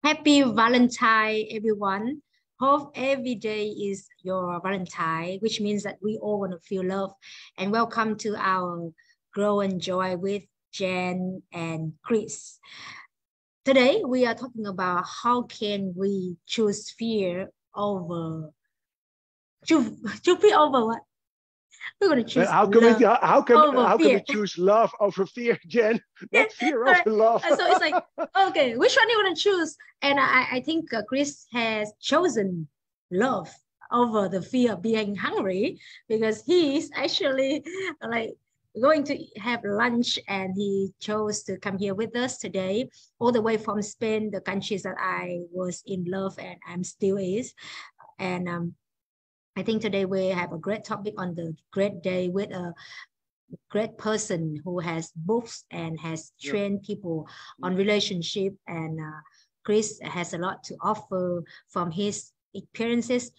Happy Valentine, everyone. Hope every day is your Valentine, which means that we all want to feel love. And welcome to our Grow and Joy with Jen and Chris. Today, we are talking about how can we choose fear over, choose fear over what? We're going to choose How can we love over how can we fear. choose love over fear, Jen? Yeah, Not fear correct. over love. So it's like, okay, which one you want to choose? And I think Chris has chosen love over the fear of being hungry because he's actually like going to have lunch and he chose to come here with us today, all the way from Spain, the countries that I was in love and I'm still is. And I think today we have a great topic on the great day with a great person who has books and has trained people on relationship, and Chris has a lot to offer from his experiences.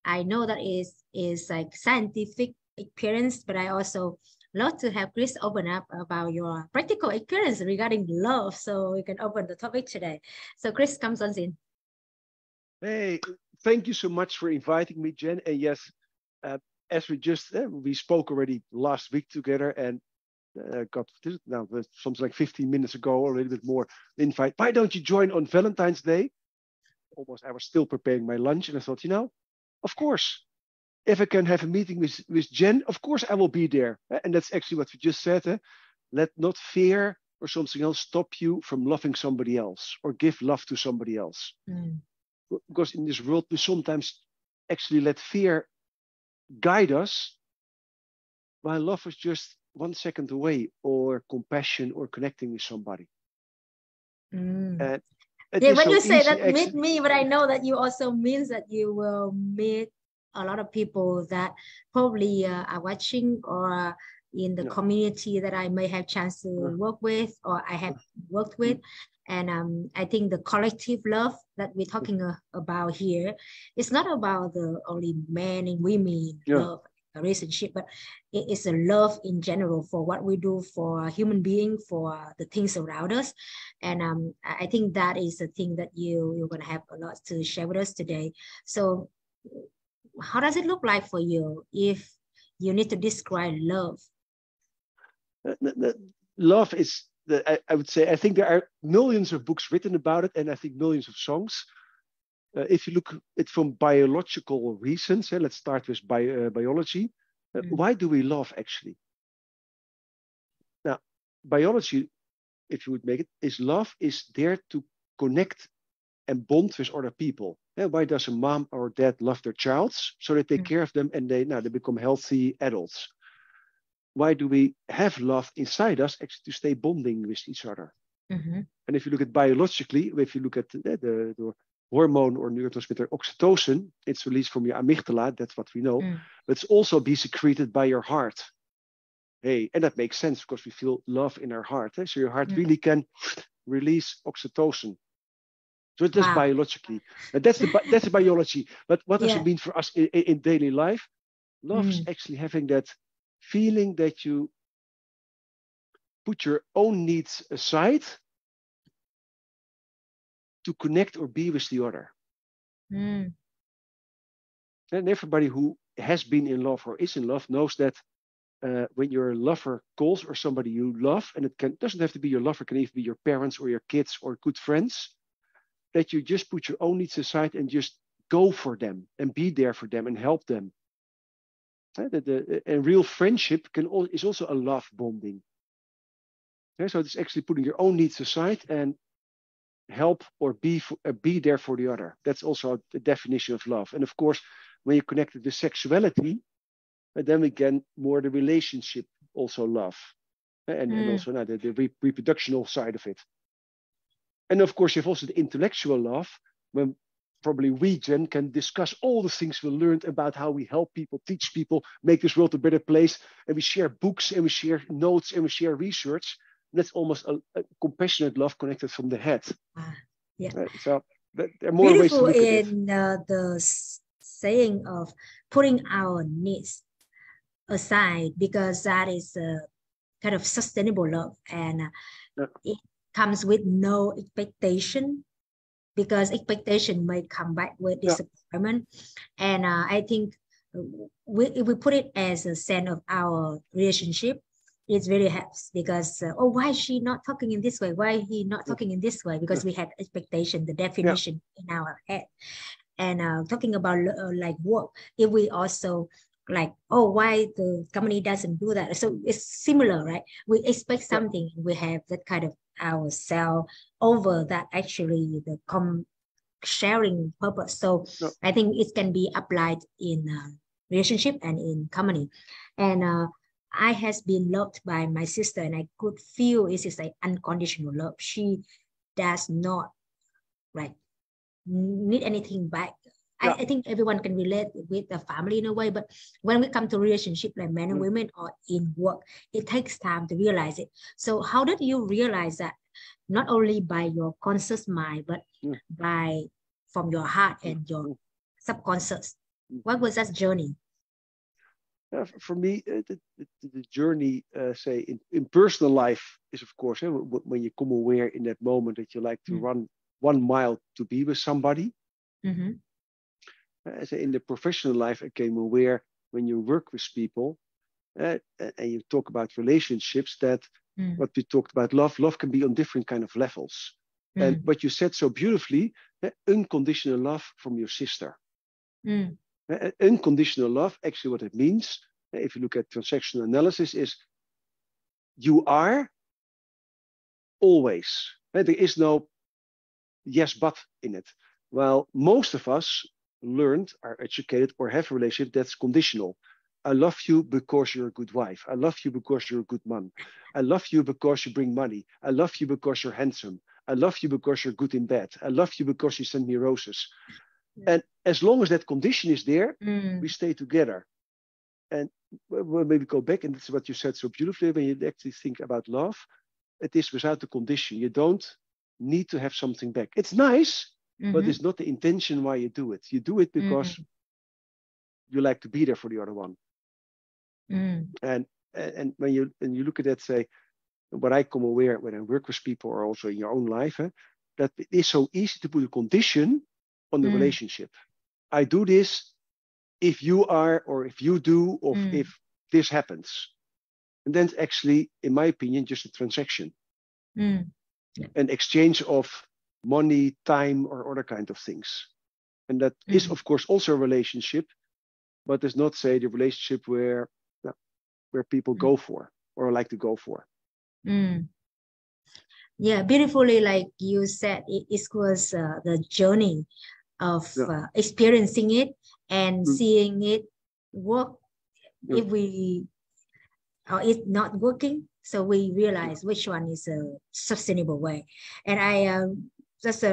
I know that is like scientific experience, but I also love to have Chris open up about your practical experience regarding love, so we can open the topic today. So Chris comes on in. Hey, thank you so much for inviting me, Jen. And yes, as we spoke already last week together, and got this now something like 15 minutes ago, or a little bit more. Invite. Why don't you join on Valentine's Day? Almost, I was still preparing my lunch, and I thought, of course, if I can have a meeting with Jen, of course I will be there. And that's actually what we just said. Let not fear or something else stop you from loving somebody else or give love to somebody else. Because in this world, we sometimes actually let fear guide us, while love is just 1 second away, or compassion, or connecting with somebody. And yeah, when you say that meet me, but I know that you also means that you will meet a lot of people that probably are watching or in the community that I may have chance to work with or I have worked with. And I think the collective love that we're talking about here, it's not about the only men and women love relationship, but it is a love in general for what we do for a human being, for the things around us. And I think that is the thing that you're going to have a lot to share with us today. So how does it look like for you if you need to describe love? Love is, I would say, I think there are millions of books written about it, and I think millions of songs. If you look at it from biological reasons, let's start with biology. Why do we love, actually? Now, biology, if you would make it, is love is there to connect and bond with other people. Why does a mom or dad love their child? So they take care of them and they become healthy adults. Why do we have love inside us? Actually, to stay bonding with each other. And if you look at biologically, if you look at the hormone or neurotransmitter oxytocin, it's released from your amygdala. That's what we know. But it's also be secreted by your heart. Hey, and that makes sense because we feel love in our heart. So your heart really can release oxytocin. So that's biologically. And that's the biology. But what does it mean for us in daily life? Love is actually having that feeling that you put your own needs aside to connect or be with the other. And everybody who has been in love or is in love knows that when your lover calls, or somebody you love, and it doesn't have to be your lover, it can even be your parents or your kids or good friends, that you just put your own needs aside and just go for them and be there for them and help them. And real friendship is also a love bonding. So it's actually putting your own needs aside and help or be there for the other. That's also the definition of love. And of course, when you connect it with sexuality, then we can more the relationship also love, and also now the reproductional side of it. And of course, you have also the intellectual love, when probably we, Jen, can discuss all the things we learned about how we help people, teach people, make this world a better place. And we share books and we share notes and we share research. And that's almost a compassionate love connected from the head. So there are more beautiful ways to look at it. In the saying of putting our needs aside, because that is a kind of sustainable love, and it comes with no expectation because expectation may come back with Yeah. disappointment. And I think if we put it as a sense of our relationship, it really helps because oh, why is she not talking in this way? Why he not talking in this way? Because we had expectation, the definition in our head. And talking about like work, if we also like, oh, why the company doesn't do that? So it's similar, right? We expect something, we have that kind of ourselves over that actually the sharing purpose. So I think it can be applied in relationship and in company. And I has been loved by my sister, and I could feel it is like unconditional love. She does not like need anything back. I think everyone can relate with the family in a way, but when we come to relationship like men and women or in work, it takes time to realize it. So how did you realize that not only by your conscious mind, but by from your heart and your subconscious? What was that journey? For me, the journey, say in personal life, is of course when you come aware in that moment that you like to run 1 mile to be with somebody. In the professional life, I came aware when you work with people and you talk about relationships that what we talked about, love can be on different kind of levels. And what you said so beautifully, unconditional love from your sister. Unconditional love, actually what it means, if you look at transactional analysis, is you are always. There is no yes, but in it. Well, most of us learned, are educated, or have a relationship that's conditional. I love you because you're a good wife. I love you because you're a good mom. I love you because you bring money. I love you because you're handsome. I love you because you're good in bed. I love you because you send me roses. And as long as that condition is there, we stay together. And we'll maybe go back, and that's what you said so beautifully, when you actually think about love, it is without the condition. You don't need to have something back. It's nice, but it's not the intention why you do it. You do it because you like to be there for the other one. And when you look at that, say, what I come aware when I work with people, or also in your own life, that it is so easy to put a condition on the relationship. I do this if you are, or if you do, or if this happens. And then it's actually, in my opinion, just a transaction. An exchange of money, time, or other kind of things. And that is, of course, also a relationship, but it's not, say, the relationship where people go for or like to go for. Yeah, beautifully, like you said, it was the journey of experiencing it and seeing it work. If we or it's not working, so we realize which one is a sustainable way. And I just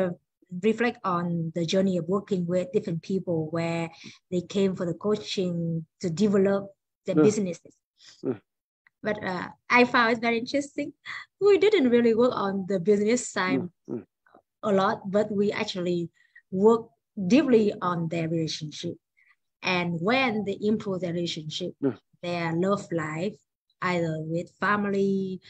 reflect on the journey of working with different people where they came for the coaching to develop their businesses. But I found it very interesting. We didn't really work on the business side a lot, but we actually work deeply on their relationship. And when they improve their relationship, their love life, either with family,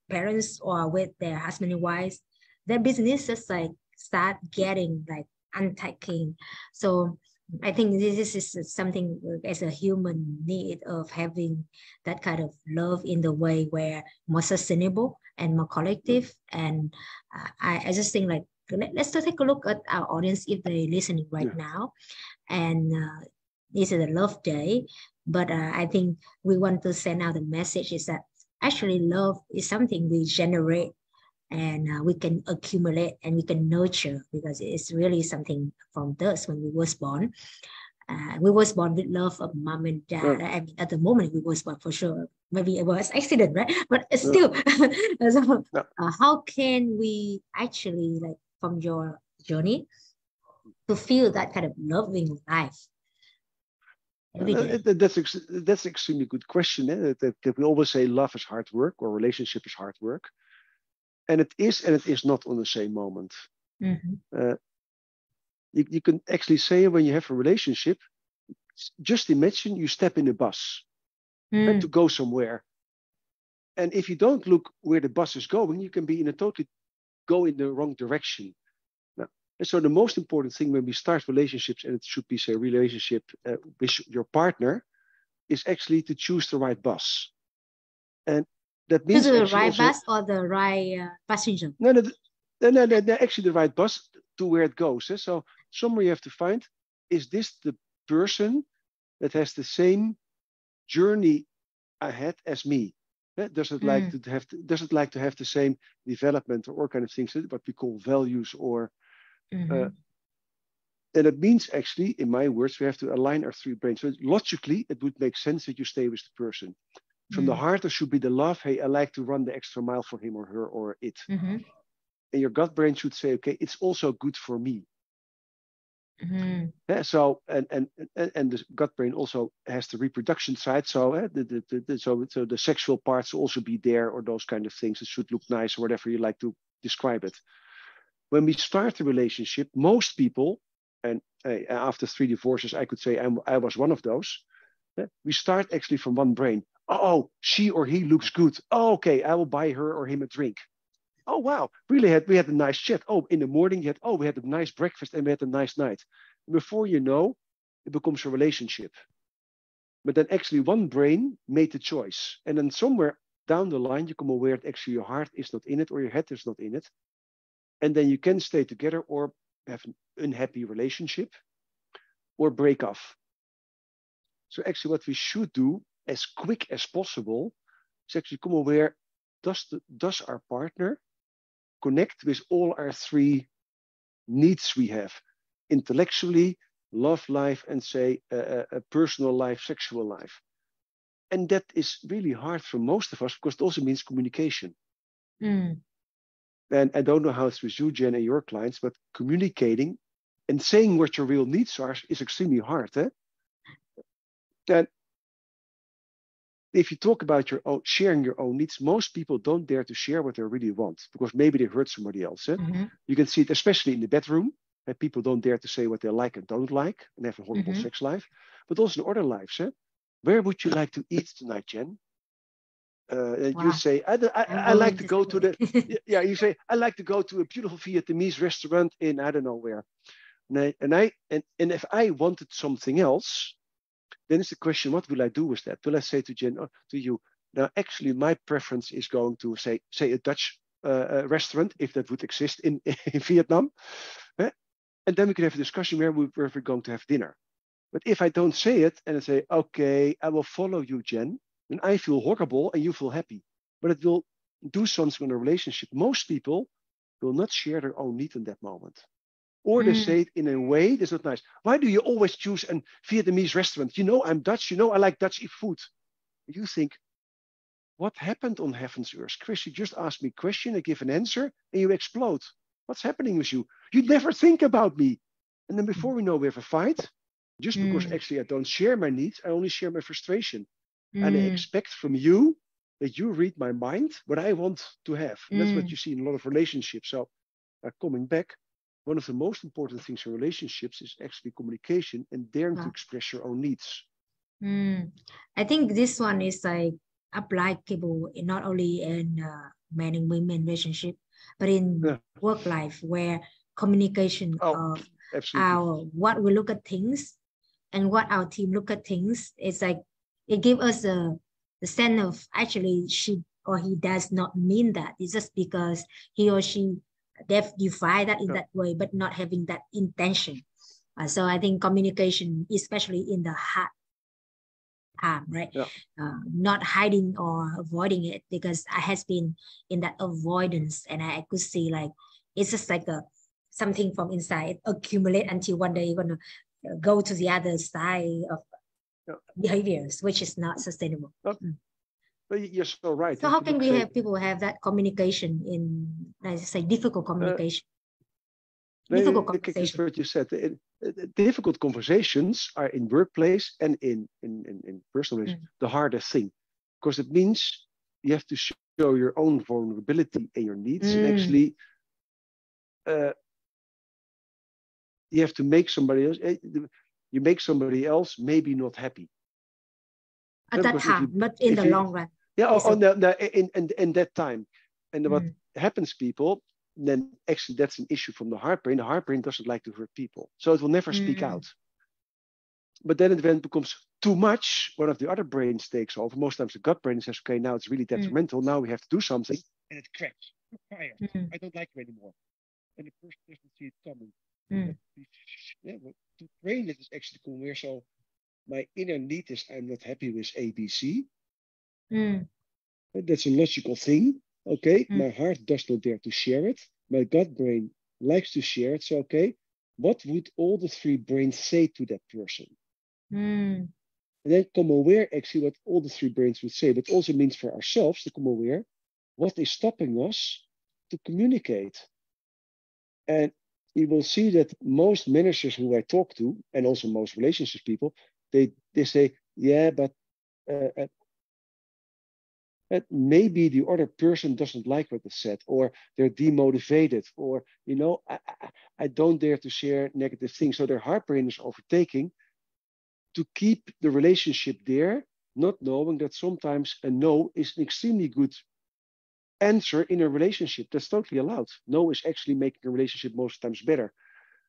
parents, or with their husband and wives, their businesses like start getting like untaking. So I think this is something as a human need of having that kind of love in the way where more sustainable and more collective. And I just think like, let's take a look at our audience if they're listening right now. And this is a love day, but I think we want to send out the message is that actually love is something we generate, and we can accumulate and we can nurture, because it's really something from us when we was born. We was born with love of mom and dad. I mean, at the moment we was born for sure. Maybe it was accident, right? But still, so, how can we actually, like, from your journey, to feel that kind of loving life every day? That's an extremely good question. That we always say love is hard work, or relationship is hard work. And it is not on the same moment. You can actually say, when you have a relationship, just imagine you step in a bus to go somewhere. And if you don't look where the bus is going, you can be go in the wrong direction. Now, And so the most important thing when we start relationships, and it should be, say, a relationship with your partner, is actually to choose the right bus. And that means Is it the actually right also, bus or the right passenger? no, actually the right bus to where it goes. So somewhere you have to find, is this the person that has the same journey ahead as me? Does it like to have the same development or kind of things, what we call values or and it means actually, in my words, we have to align our three brains. So logically, it would make sense that you stay with the person. From the heart, there should be the love. Hey, I like to run the extra mile for him or her or it. And your gut brain should say, okay, it's also good for me. So and the gut brain also has the reproduction side. So so the sexual parts also be there, or those kind of things. It should look nice, or whatever you like to describe it. When we start a relationship, most people, and after 3 divorces, I could say I was one of those. We start actually from one brain. Oh, she or he looks good. Oh, okay, I will buy her or him a drink. Oh, wow, really we had a nice chat. Oh, in the morning, we had a nice breakfast and we had a nice night. And before you know, it becomes a relationship. But then actually one brain made the choice. And then somewhere down the line, you become aware that actually your heart is not in it or your head is not in it. And then you can stay together or have an unhappy relationship or break off. So actually what we should do as quick as possible is actually become aware, does our partner connect with all our three needs we have? Intellectually, love life, and say a personal life, sexual life. And that is really hard for most of us because it also means communication. And I don't know how it's with you, Jen, and your clients, but communicating and saying what your real needs are is extremely hard. And if you talk about sharing your own needs, most people don't dare to share what they really want because maybe they hurt somebody else. You can see it especially in the bedroom. People don't dare to say what they like and don't like and have a horrible sex life, but also in other lives. Where would you like to eat tonight, Jen? You say, I like to go to the, you say, I like to go to a beautiful Vietnamese restaurant in, I don't know where. And if I wanted something else, then it's the question, what will I do with that? Will I say to Jen, to you, now actually my preference is going to say a Dutch restaurant, if that would exist in Vietnam. And then we can have a discussion where we're going to have dinner. But if I don't say it and I say, okay, I will follow you, Jen, then I feel horrible and you feel happy. But it will do something in a relationship. Most people will not share their own need in that moment. Or they say it in a way that's not nice. Why do you always choose a Vietnamese restaurant? You know, I'm Dutch. You know, I like Dutch food. You think, what happened on heaven's earth? Chris, you just asked me a question, I give an answer, and you explode. What's happening with you? You never think about me. And then before we know, we have a fight. Just because actually I don't share my needs, I only share my frustration. And I expect from you that you read my mind, what I want to have. And that's what you see in a lot of relationships. So coming back, one of the most important things in relationships is actually communication and daring to express your own needs. I think this one is like applicable not only in men and women relationship, but in work life where communication of what we look at things and what our team look at things, it's like it gives us the sense of actually she or he does not mean that. It's just because he or she define that in that way, but not having that intention. So I think communication, especially in the hard time, right? Not hiding or avoiding it, because I has been in that avoidance, and I could see like it's just like something from inside accumulate until one day you're gonna go to the other side of behaviors, which is not sustainable. But you're so right. So how can we have people have that communication in, let's say, difficult communication? Difficult conversation. What you said. Difficult conversations are in workplace and in personal life the hardest thing, because it means you have to show your own vulnerability and your needs, and actually you have to make somebody else. You make somebody else maybe not happy at that time, but in the long run. Yeah, in that time. And what happens, people, then actually that's an issue from the heart brain. The heart brain doesn't like to hurt people, so it will never speak out. But then it becomes too much. One of the other brains takes over. Most times the gut brain says, okay, now it's really detrimental. Now we have to do something. And it cracks. Fire. I don't like you anymore. And the person doesn't see it coming. But to train it is actually come where so my inner need is I'm not happy with ABC. That's a logical thing. Okay. My heart does not dare to share it. My gut brain likes to share it. So, okay, what would all the three brains say to that person? And then come aware actually what all the three brains would say, but also means for ourselves to come aware what is stopping us to communicate. And you will see that most managers who I talk to, and also most relationship people, they say, yeah, but maybe the other person doesn't like what is said, or they're demotivated, or, you know, I don't dare to share negative things. So their heart brain is overtaking to keep the relationship there, not knowing that sometimes a no is an extremely good answer in a relationship. That's totally allowed. No is actually making a relationship most times better.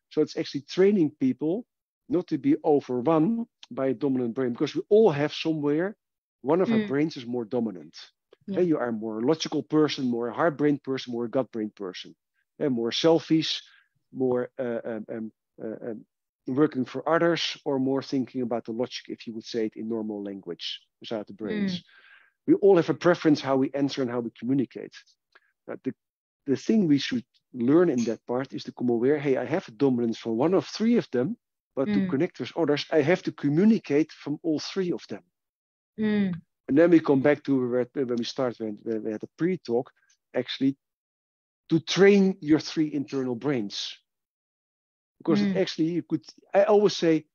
So it's actually training people not to be overrun by a dominant brain, because we all have somewhere one of our brains is more dominant. Yeah. You are a more logical person, more a heart brain person, more a gut brain person, and more selfish, more working for others, or more thinking about the logic, if you would say it in normal language, without the brains. We all have a preference how we answer and how we communicate. The thing we should learn in that part is to come aware, hey, I have a dominance from one of three of them, but to connect with others, I have to communicate from all three of them. And then we come back to when we start, when we had a pre-talk, actually, to train your three internal brains. Because it actually, I always say,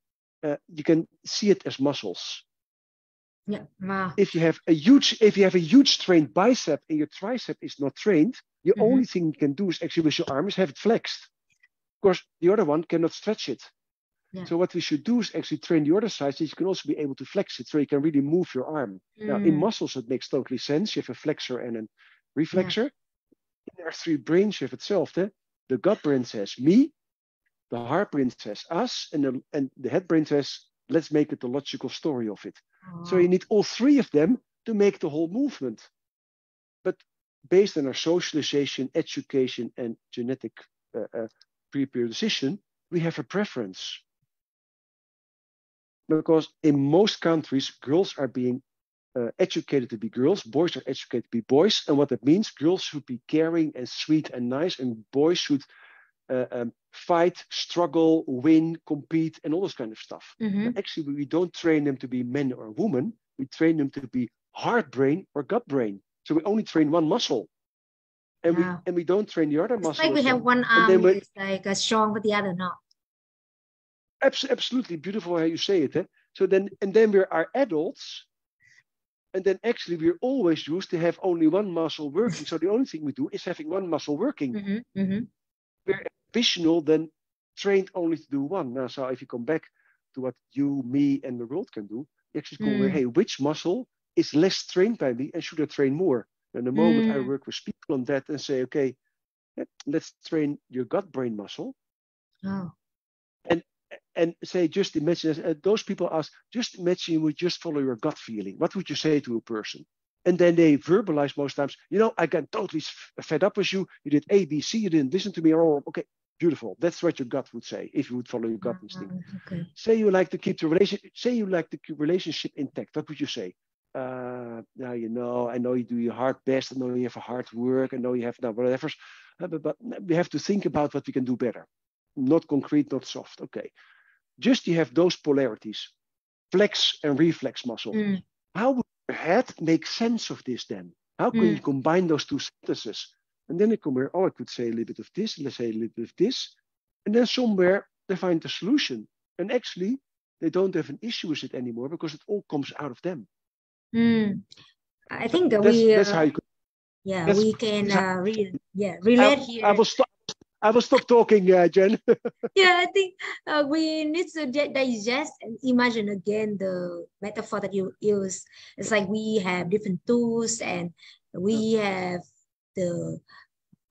you can see it as muscles. Yeah. Wow. If you have a huge trained bicep and your tricep is not trained, the only thing you can do is actually with your arm is have it flexed. Of course, the other one cannot stretch it. Yeah. So what we should do is actually train the other side so you can also be able to flex it, so you can really move your arm. Now, in muscles, it makes totally sense. You have a flexor and a reflexor. In our three brains, you have itself. The gut brain says me, the heart brain says us, and the head brain says, let's make it the logical story of it. So you need all three of them to make the whole movement. But based on our socialization, education, and genetic predisposition, we have a preference. Because in most countries, girls are being educated to be girls, boys are educated to be boys. And what that means, girls should be caring and sweet and nice, and boys should fight, struggle, win, compete, and all this kind of stuff. Actually, we don't train them to be men or women. We train them to be heart brain or gut brain. So we only train one muscle. And we don't train the other muscle. It's like we have one arm is like strong, but the other not. Absolutely beautiful how you say it. So then we are adults, and then actually we're always used to have only one muscle working. So the only thing we do is having one muscle working. We're ambitional, then trained only to do one. Now, so if you come back to what you, me, and the world can do, you actually come where, hey, which muscle is less trained by me, and should I train more? And the moment I work with people on that and say, okay, let's train your gut brain muscle. And say, just imagine, those people ask, just imagine you would just follow your gut feeling. What would you say to a person? And then they verbalize most times, you know, I got totally fed up with you. You did A, B, C, you didn't listen to me. Oh, okay, beautiful. That's what your gut would say if you would follow your gut instinct. Say you like to keep the relationship intact. What would you say? Now, you know, I know you do your hard best. I know you have a hard work. I know you have whatever. But we have to think about what we can do better. Not concrete, not soft. Okay. Just you have those polarities, flex and reflex muscle. How would your head make sense of this then? How can you combine those two sentences? And then they come where, I could say a little bit of this, let's say a little bit of this. And then somewhere they find the solution. And actually, they don't have an issue with it anymore because it all comes out of them. I think that that's how you could. Yeah, we can relate here. I will stop talking, Jen. Yeah, I think we need to digest and imagine again the metaphor that you use. It's like we have different tools and we have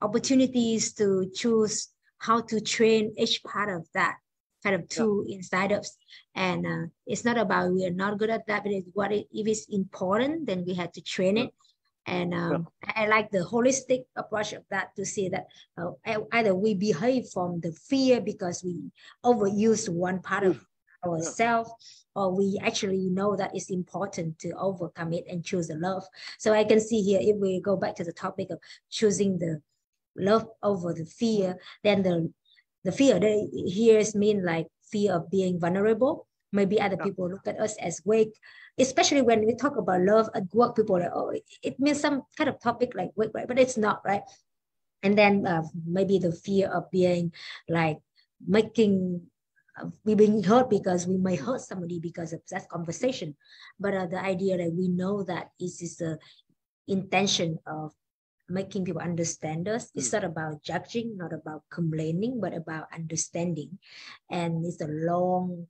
opportunities to choose how to train each part of that kind of tool inside us. And it's not about we are not good at that, but it's if it's important, then we have to train it. And I like the holistic approach of that, to see that either we behave from the fear because we overuse one part of ourselves, or we actually know that it's important to overcome it and choose the love. So I can see here, if we go back to the topic of choosing the love over the fear, then the fear here is mean like fear of being vulnerable. Maybe other people look at us as weak, especially when we talk about love at work. People are like, oh, it means some kind of topic like weak, right? But it's not, right? And then maybe the fear of being like we being hurt because we may hurt somebody because of that conversation. But the idea that we know that is the intention of making people understand us. It's not about judging, not about complaining, but about understanding. And it's a long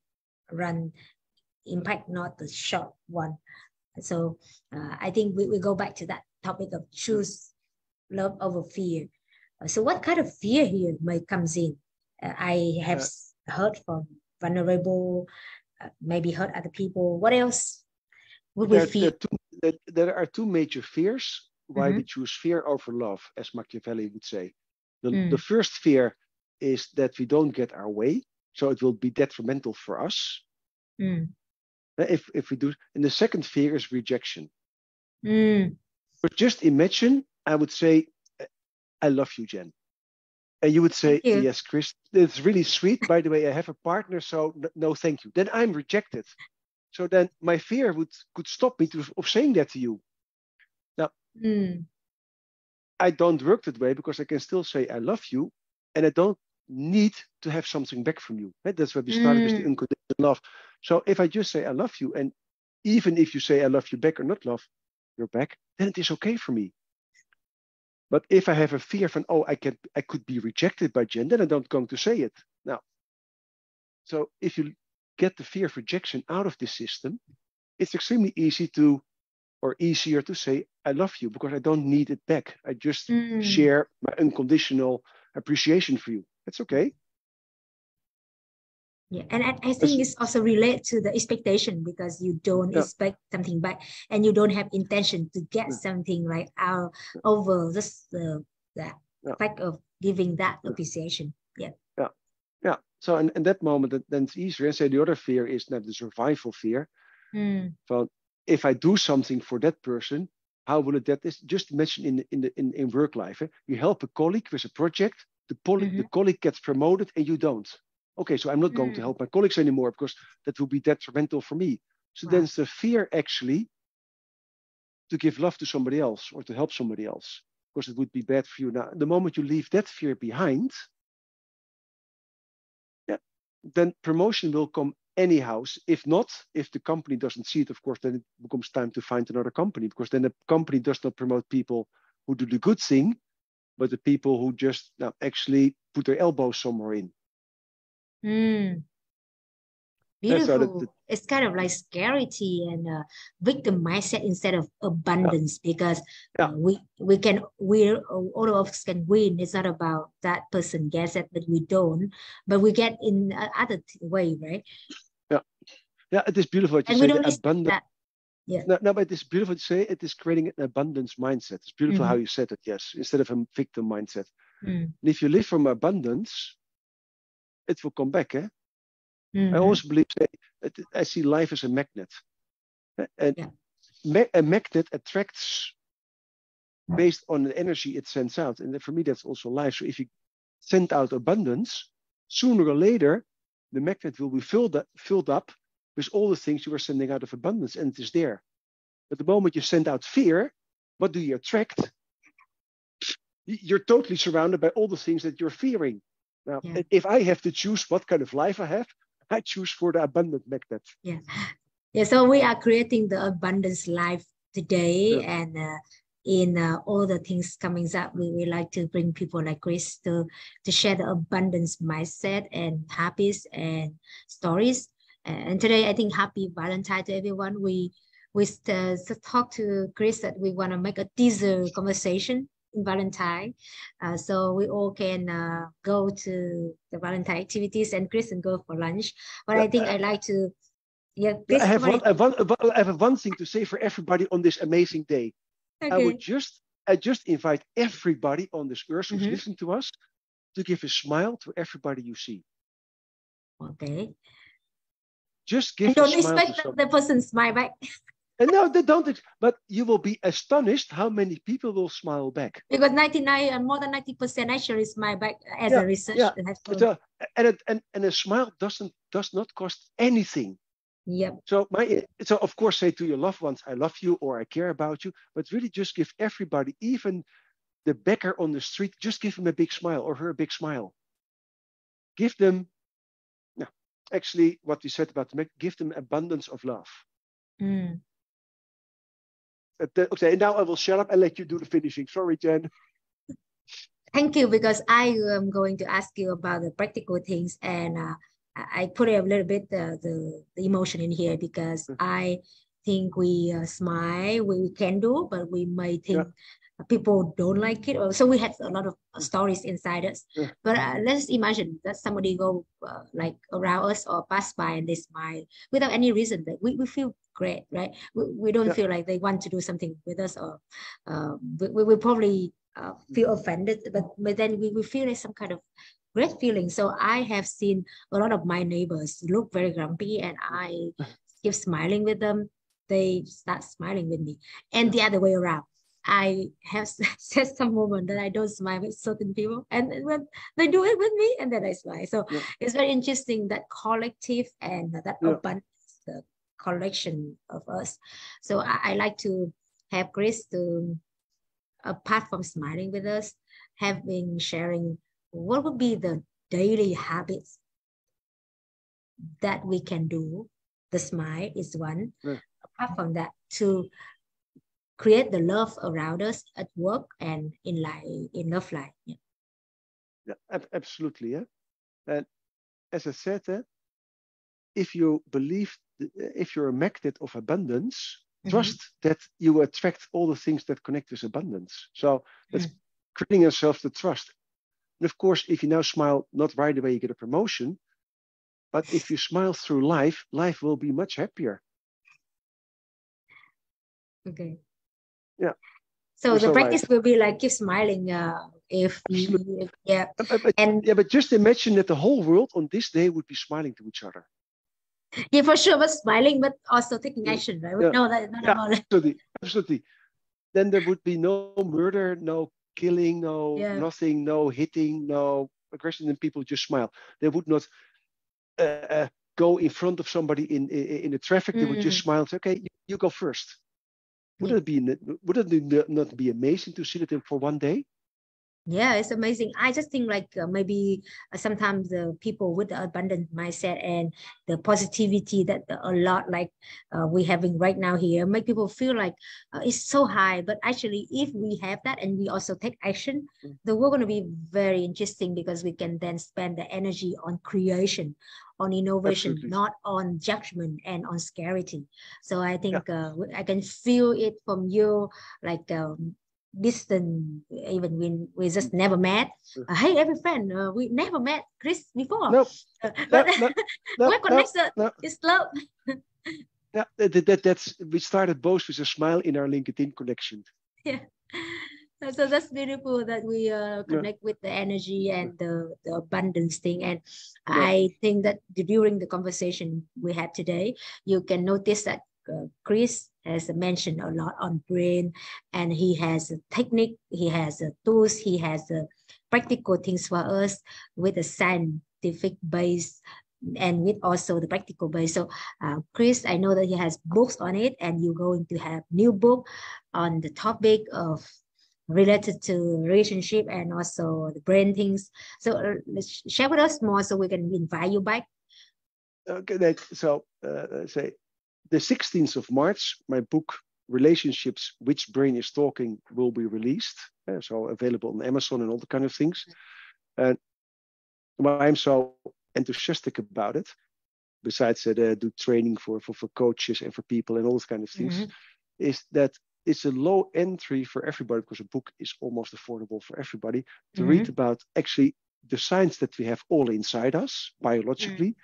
run impact, not the short one. So I think we go back to that topic of choose love over fear. So what kind of fear here may comes in? I have heard from vulnerable, maybe hurt other people. What else would we fear? There are two major fears why we choose fear over love, as Machiavelli would say. The first fear is that we don't get our way, so it will be detrimental for us. If we do, and the second fear is rejection. But just imagine, I would say, I love you, Jen. And you would say, yes, Chris, it's really sweet. By the way, I have a partner, so no, thank you. Then I'm rejected. So then my fear could stop me of saying that to you. Now, I don't work that way, because I can still say I love you, and I don't need to have something back from you. Right? That's why we started with the unconditional love. So if I just say I love you, and even if you say I love you back or not love you back, then it is okay for me. But if I have a fear from, I could be rejected by Jen, then I don't going to say it. Now, so if you get the fear of rejection out of this system, it's extremely easier to say I love you, because I don't need it back. I just share my unconditional appreciation for you. That's okay. Yeah, and I think it's also related to the expectation, because you don't expect something back, and you don't have intention to get something like out over just the fact of giving that appreciation. Yeah. So in that moment, then it's easier. And say the other fear is the survival fear. So if I do something for that person, how will it that is? Just imagine in work life, you help a colleague with a project. The colleague gets promoted and you don't. Okay, so I'm not going to help my colleagues anymore, because that will be detrimental for me. So then it's the fear actually to give love to somebody else or to help somebody else, because it would be bad for you. Now, the moment you leave that fear behind, then promotion will come anyhow. If not, if the company doesn't see it, of course, then it becomes time to find another company, because then the company does not promote people who do the good thing, but the people who just actually put their elbows somewhere in. Beautiful. It's kind of like scarcity and victim mindset instead of abundance, because all of us can win. It's not about that person gets it, but we don't. But we get in other way, right? Yeah. It is beautiful to and say we don't abundance. That. Yeah. No, but it's beautiful to say it is creating an abundance mindset. It's beautiful how you said it. Yes, instead of a victim mindset. And if you live from abundance, it will come back. I also believe I see life as a magnet. And a magnet attracts based on the energy it sends out. And for me, that's also life. So if you send out abundance, sooner or later, the magnet will be filled up with all the things you are sending out of abundance, and it is there. But the moment you send out fear, what do you attract? You're totally surrounded by all the things that you're fearing. Now, if I have to choose what kind of life I have, I choose for the abundant magnet. Yeah. So we are creating the abundance life today, and in all the things coming up, we like to bring people like Chris to share the abundance mindset and habits and stories. And today, I think happy Valentine to everyone. We talked to Chris that we want to make a teaser conversation in Valentine. So we all can go to the Valentine activities, and Chris can go for lunch. But I think I like to, yeah, Chris, I have one thing to say for everybody on this amazing day. Okay. I just invite everybody on this earth who's listening to us to give a smile to everybody you see. Okay. Just give and don't a smile expect to the person smile back. And no, they don't. But you will be astonished how many people will smile back. Because 99 and more than 90% actually smile back as a research. Yeah. So, and a smile does not cost anything. Yep. So of course say to your loved ones, I love you or I care about you, but really just give everybody, even the beggar on the street, just give him a big smile or her a big smile. Give them, actually what you said about give them abundance of love. Mm. Okay, now I will shut up and let you do the finishing. Sorry, Jen. Thank you, because I am going to ask you about the practical things, and I put a little bit the emotion in here, because I think we smile, we can do, but we may think people don't like it. So we have a lot of stories inside us. But let's imagine that somebody go like around us or pass by and they smile without any reason. That we feel great, right? We don't feel like they want to do something with us, or we probably feel offended, but then we feel like some kind of great feeling. So I have seen a lot of my neighbors look very grumpy, and I keep smiling with them. They start smiling with me, and the other way around. I have said some moment that I don't smile with certain people, and when they do it with me, and then I smile. So it's very interesting, that collective and that abundance, the collection of us. So I like to have Chris to, apart from smiling with us, sharing what would be the daily habits that we can do. The smile is one. Apart from that, to create the love around us at work and in life, in love life. Absolutely. Yeah. And as I said, if you believe, if you're a magnet of abundance, trust that you attract all the things that connect with abundance. So that's creating yourself the trust. And of course, if you now smile, not right away you get a promotion, but if you smile through life, life will be much happier. Okay. Yeah. So the practice will be like keep smiling. But just imagine that the whole world on this day would be smiling to each other. Yeah, for sure, but smiling, but also taking action, right? We know that not about it. Absolutely. Then there would be no murder, no killing, nothing, no hitting, no aggression, and people just smile. They would not go in front of somebody in the traffic. They would just smile and say, okay, you go first. Would it not be amazing to see that for one day? Yeah, it's amazing. I just think like maybe sometimes the people with the abundant mindset and the positivity that a lot like we're having right now here make people feel like it's so high. But actually, if we have that and we also take action, then we're going to be very interesting, because we can then spend the energy on creation, on innovation, not on judgment and on scarcity. So I think I can feel it from you, like distant, even when we just never met. Hey, every friend, we never met Chris before. But we're connected. It's love. Yeah, that's we started both with a smile in our LinkedIn connection. Yeah. So that's beautiful that we connect with the energy and the abundance thing. And I think that during the conversation we had today, you can notice that Chris has mentioned a lot on brain, and he has a technique, he has tools, he has practical things for us with a scientific base and with also the practical base. So Chris, I know that he has books on it, and you're going to have new book on the topic of related to relationship and also the brain things. So share with us more so we can invite you back. Okay, so say the 16th of March, my book Relationships, Which Brain is Talking, will be released. So available on Amazon and all the kind of things. And why I'm so enthusiastic about it, besides do training for coaches and for people and all those kind of things, is that it's a low entry for everybody because a book is almost affordable for everybody to read about actually the science that we have all inside us biologically.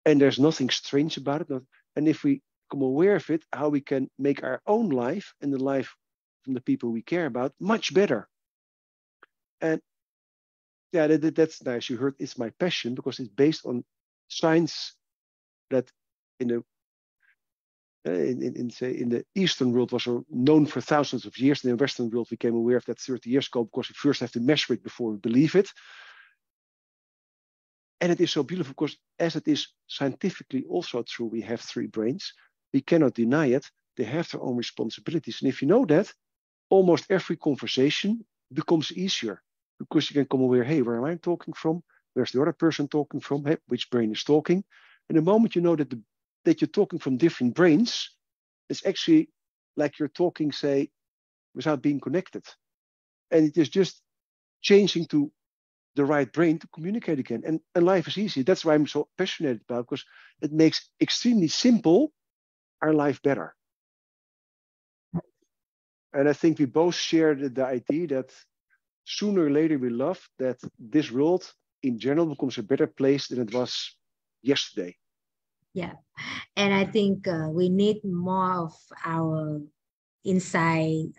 And there's nothing strange about it. And if we become aware of it, how we can make our own life and the life from the people we care about much better. And yeah, that's nice. You heard it's my passion because it's based on science that in the Eastern world was known for thousands of years. In the Western world, we became aware of that 30 years ago because we first have to measure it before we believe it. And it is so beautiful because as it is scientifically also true, we have 3 brains. We cannot deny it. They have their own responsibilities. And if you know that, almost every conversation becomes easier because you can come aware, hey, where am I talking from? Where's the other person talking from? Hey, which brain is talking? And the moment you know that you're talking from different brains, it's actually like you're talking, say, without being connected. And it is just changing to the right brain to communicate again. And life is easy. That's why I'm so passionate about, because it makes extremely simple our life better. And I think we both share the idea that sooner or later we love that this world in general becomes a better place than it was yesterday. Yeah. And I think we need more of our inside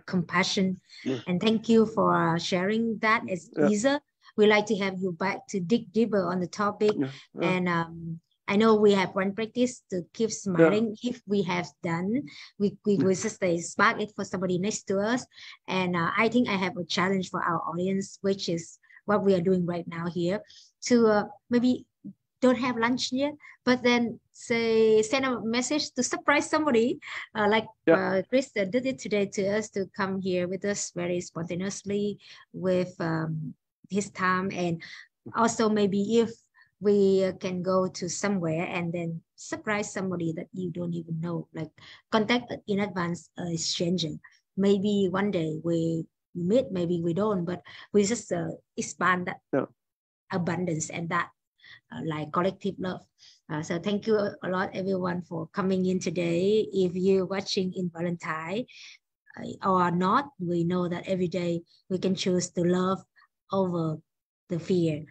compassion. And thank you for sharing that. It's easier. We like to have you back to dig deeper on the topic. And I know we have one practice to keep smiling. If we have done, we will just say spark it for somebody next to us. And I think I have a challenge for our audience, which is what we are doing right now here, to maybe don't have lunch yet, but then say send a message to surprise somebody, like Chris did it today to us, to come here with us very spontaneously with his time. And also maybe if we can go to somewhere and then surprise somebody that you don't even know, like contact in advance is changing. Maybe one day we meet, maybe we don't, but we just expand that abundance and that like collective love. So thank you a lot, everyone, for coming in today. If you're watching in Valentine or not, we know that every day we can choose to love over the fear.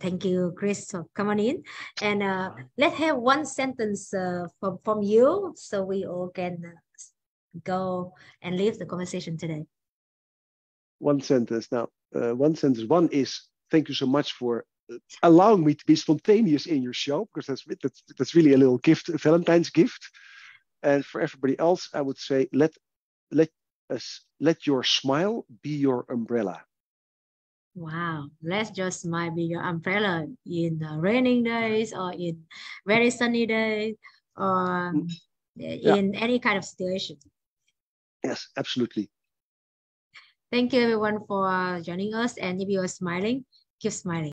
Thank you, Chris, for coming in. And let's have one sentence from you so we all can go and leave the conversation today. One sentence. Now, one sentence. One is, thank you so much for allowing me to be spontaneous in your show, because that's really a little gift, a Valentine's gift. And for everybody else, I would say, let your smile be your umbrella. Wow, let your smile be your umbrella in raining days or in very sunny days or in any kind of situation. Yes, absolutely. Thank you, everyone, for joining us. And if you are smiling, keep smiling.